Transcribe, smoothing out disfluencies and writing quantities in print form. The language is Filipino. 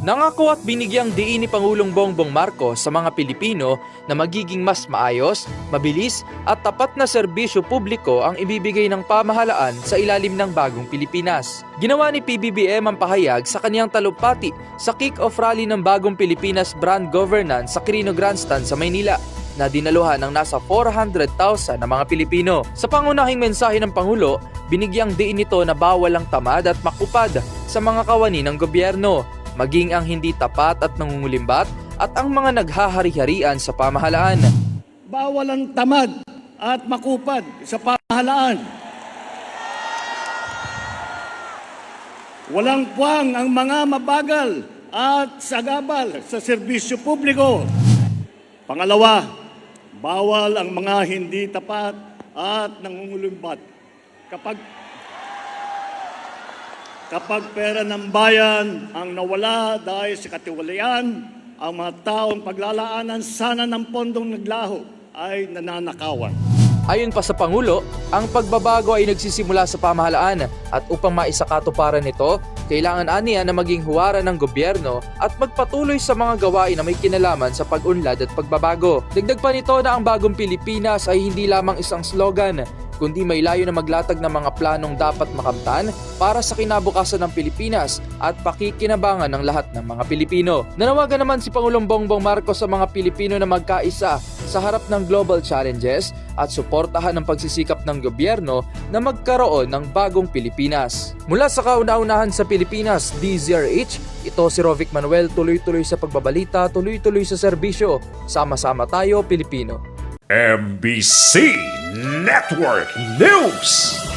Nangako at binigyang diin ni Pangulong Bongbong Marcos sa mga Pilipino na magiging mas maayos, mabilis at tapat na serbisyo publiko ang ibibigay ng pamahalaan sa ilalim ng bagong Pilipinas. Ginawa ni PBBM ang pahayag sa kaniyang talumpati sa kick-off rally ng bagong Pilipinas Brand Governance sa Quirino Grandstand sa Maynila, na dinaluhan ng nasa 400,000 na mga Pilipino. Sa pangunahing mensahe ng Pangulo, binigyang diin nito na bawal ang tamad at makupad sa mga kawani ng gobyerno, maging ang hindi tapat at nangungulimbat at ang mga naghahari-harian sa pamahalaan. Bawal ang tamad at makupad sa pamahalaan. Walang puwang ang mga mabagal at sagabal sa serbisyo publiko. Pangalawa, bawal ang mga hindi tapat at nangungulimbat. Kapag pera ng bayan ang nawala dahil sa katiwalian, ang mga taong paglalaanan sana ng pondong naglaho ay nananakawan. Ayon pa sa Pangulo, ang pagbabago ay nagsisimula sa pamahalaan at upang maisakatuparan nito, kailangan aniya na maging huwaran ng gobyerno at magpatuloy sa mga gawain na may kinalaman sa pag-unlad at pagbabago. Dagdag pa nito na ang bagong Pilipinas ay hindi lamang isang slogan, kundi may layo na maglatag ng mga planong dapat makamtan para sa kinabukasan ng Pilipinas at pakikinabangan ng lahat ng mga Pilipino. Nanawagan naman si Pangulong Bongbong Marcos sa mga Pilipino na magkaisa sa harap ng global challenges at suportahan ang pagsisikap ng gobyerno na magkaroon ng bagong Pilipinas. Mula sa kauna-unahan sa Pilipinas, DZRH, ito si Rovic Manuel, tuloy-tuloy sa pagbabalita, tuloy-tuloy sa serbisyo. Sama-sama tayo, Pilipino. MBC Network News.